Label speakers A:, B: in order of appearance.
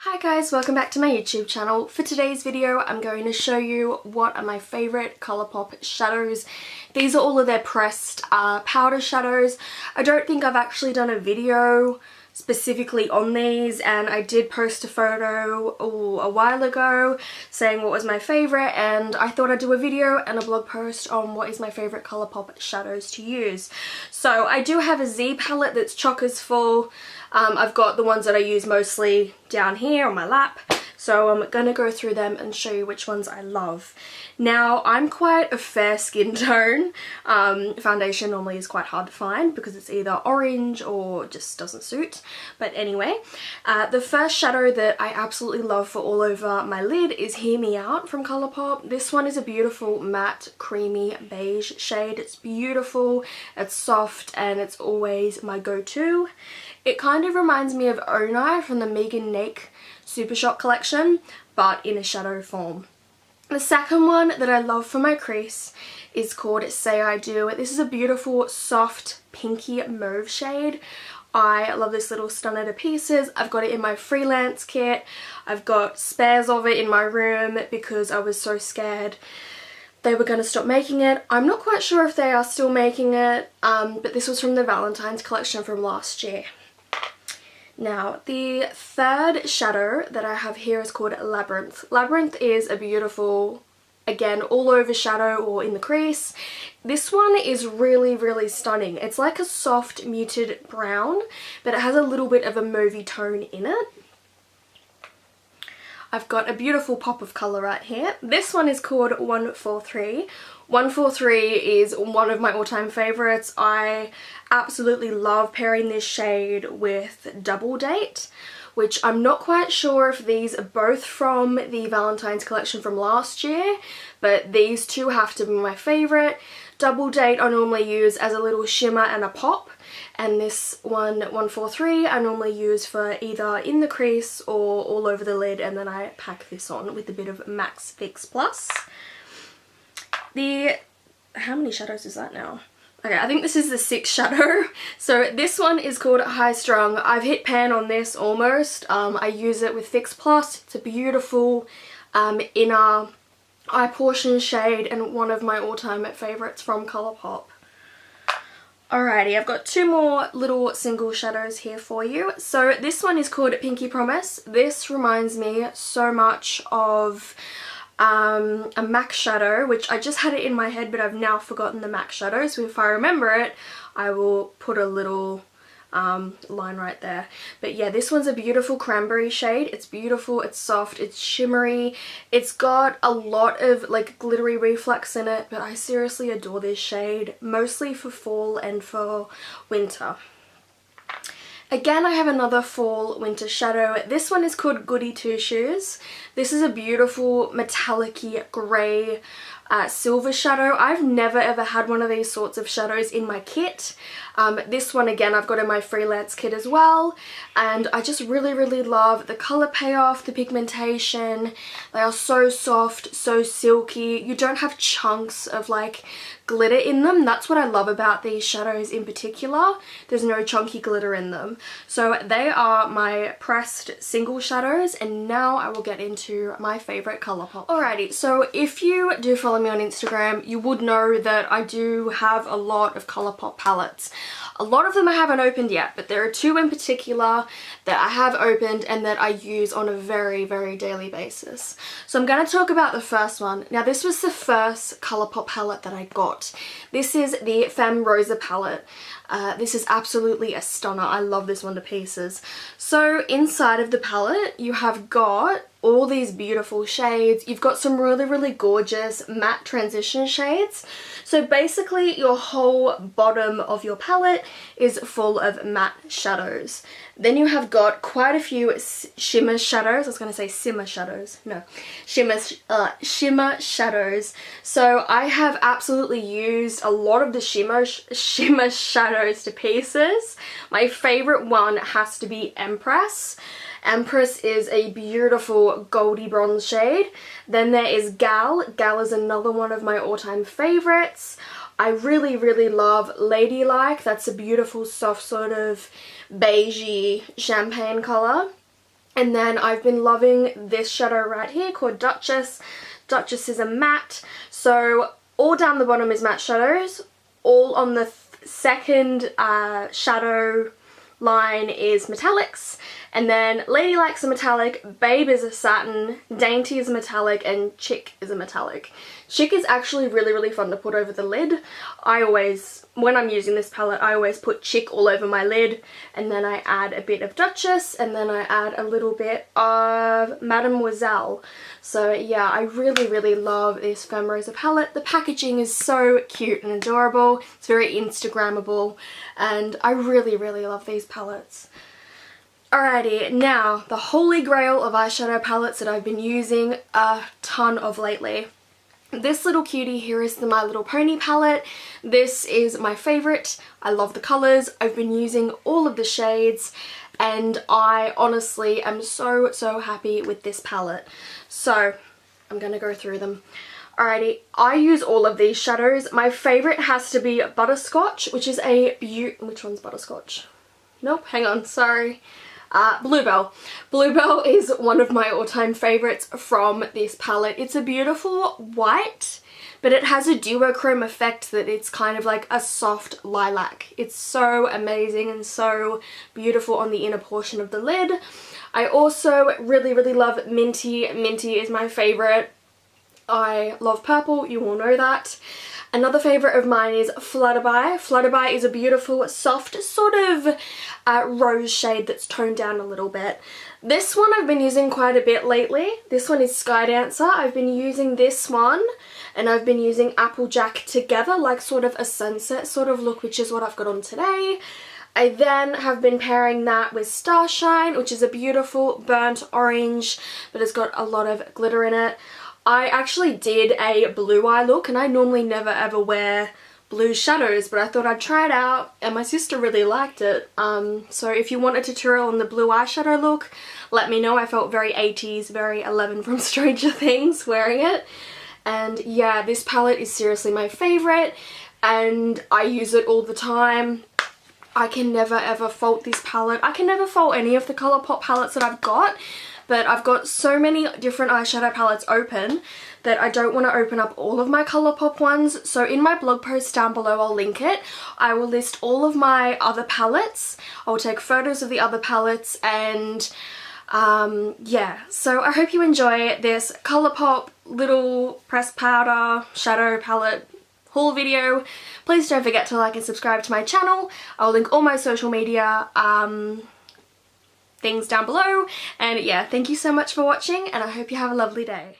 A: Hi guys, welcome back to my YouTube channel. For today's video, I'm going to show you what are my favourite ColourPop shadows. These are all of their pressed powder shadows. I don't think I've actually done a video specifically on these, and I did post a photo a while ago saying what was my favourite, and I thought I'd do a video and a blog post on what is my favourite ColourPop shadows to use. So I do have a Z palette that's chockers full. I've got the ones that I use mostly down here on my lap, so I'm gonna go through them and show you which ones I love. Now, I'm quite a fair skin tone. Foundation normally is quite hard to find because it's either orange or just doesn't suit. But anyway, the first shadow that I absolutely love for all over my lid is Hear Me Out from ColourPop. This one is a beautiful matte creamy beige shade. It's beautiful, it's soft, and it's always my go-to. It kind of reminds me of Onai from the Megan Nake Super Shock collection, but in a shadow form. The second one that I love for my crease is called Say I Do. This is a beautiful soft pinky mauve shade. I love this little stunner to pieces. I've got it in my freelance kit. I've got spares of it in my room because I was so scared they were going to stop making it. I'm not quite sure if they are still making it, but this was from the Valentine's collection from last year. Now, the third shadow that I have here is called Labyrinth. Labyrinth is a beautiful, again, all over shadow or in the crease. This one is really, really stunning. It's like a soft muted brown, but it has a little bit of a mauvey tone in it. I've got a beautiful pop of colour right here. This one is called 143. 143 is one of my all-time favourites. I absolutely love pairing this shade with Double Date, which I'm not quite sure if these are both from the Valentine's collection from last year, but these two have to be my favourite. Double Date I normally use as a little shimmer and a pop, and this one, 143, I normally use for either in the crease or all over the lid, and then I pack this on with a bit of Max Fix Plus. How many shadows is that now? Okay, I think this is the sixth shadow. So this one is called High Strung. I've hit pan on this almost. I use it with Fix Plus. It's a beautiful inner eye portion shade and one of my all-time favourites from ColourPop. Alrighty, I've got two more little single shadows here for you. So this one is called Pinky Promise. This reminds me so much of a MAC shadow, which I just had it in my head, but I've now forgotten the MAC shadow, so if I remember it I will put a little line right there. But yeah, this one's a beautiful cranberry shade. It's beautiful, it's soft, it's shimmery, it's got a lot of like glittery reflex in it, but I seriously adore this shade, mostly for fall and for winter. Again, I have another fall winter shadow. This one is called Goody Two Shoes. This is a beautiful metallic-y grey silver shadow. I've never ever had one of these sorts of shadows in my kit. This one again I've got in my freelance kit as well, and I just really, really love the colour payoff, the pigmentation. They are so soft, so silky. You don't have chunks of like glitter in them. That's what I love about these shadows in particular. There's no chunky glitter in them. So they are my pressed single shadows, and now I will get into my favourite ColourPop. Alrighty, so if you do follow me on Instagram, you would know that I do have a lot of ColourPop palettes. A lot of them I haven't opened yet, but there are two in particular that I have opened and that I use on a very, very daily basis. So I'm going to talk about the first one. Now, this was the first ColourPop palette that I got. This is the Femme Rosa palette. This is absolutely a stunner. I love this one to pieces. So inside of the palette, you have got all these beautiful shades. You've got some really, really gorgeous matte transition shades. So basically your whole bottom of your palette is full of matte shadows. Then you have got quite a few shimmer shadows. I was going to say simmer shadows. No, shimmer shadows. So I have absolutely used a lot of the shimmer shadows to pieces. My favourite one has to be Empress. Empress is a beautiful goldy bronze shade. Then there is Gal. Gal is another one of my all-time favourites. I really, really love Ladylike. That's a beautiful soft sort of beigey champagne colour. And then I've been loving this shadow right here called Duchess. Duchess is a matte, so all down the bottom is matte shadows, all on the second shadow line is metallics, and then Ladylike's a metallic, Babe is a satin, Dainty is a metallic, and Chick is a metallic. Chick is actually really, really fun to put over the lid. When I'm using this palette, I always put Chick all over my lid, and then I add a bit of Duchess, and then I add a little bit of Mademoiselle. So yeah, I really, really love this Femme Rosa palette. The packaging is so cute and adorable. It's very Instagrammable, and I really, really love these palettes. Alrighty, now the holy grail of eyeshadow palettes that I've been using a ton of lately. This little cutie here is the My Little Pony palette. This is my favourite. I love the colours. I've been using all of the shades, and I honestly am so, so happy with this palette. So I'm going to go through them. Alrighty, I use all of these shadows. My favourite has to be Butterscotch, which is a which one's Butterscotch? Nope, hang on, sorry. Bluebell. Bluebell is one of my all-time favourites from this palette. It's a beautiful white, but it has a duochrome effect that it's kind of like a soft lilac. It's so amazing and so beautiful on the inner portion of the lid. I also really, really love Minty. Minty is my favourite. I love purple, you all know that. Another favourite of mine is Flutterby. Flutterby is a beautiful, soft, sort of rose shade that's toned down a little bit. This one I've been using quite a bit lately. This one is Sky Dancer. I've been using this one, and I've been using Applejack together, like sort of a sunset sort of look, which is what I've got on today. I then have been pairing that with Starshine, which is a beautiful burnt orange, but it's got a lot of glitter in it. I actually did a blue eye look, and I normally never ever wear blue shadows, but I thought I'd try it out, and my sister really liked it. So if you want a tutorial on the blue eyeshadow look, let me know. I felt very 80s, very 11 from Stranger Things wearing it. And yeah, this palette is seriously my favourite, and I use it all the time. I can never ever fault this palette. I can never fault any of the ColourPop palettes that I've got, but I've got so many different eyeshadow palettes open that I don't want to open up all of my ColourPop ones. So in my blog post down below, I'll link it. I will list all of my other palettes. I'll take photos of the other palettes, and yeah. So I hope you enjoy this ColourPop little pressed powder shadow palette haul video. Please don't forget to like and subscribe to my channel. I'll link all my social media things down below, and yeah, thank you so much for watching, and I hope you have a lovely day.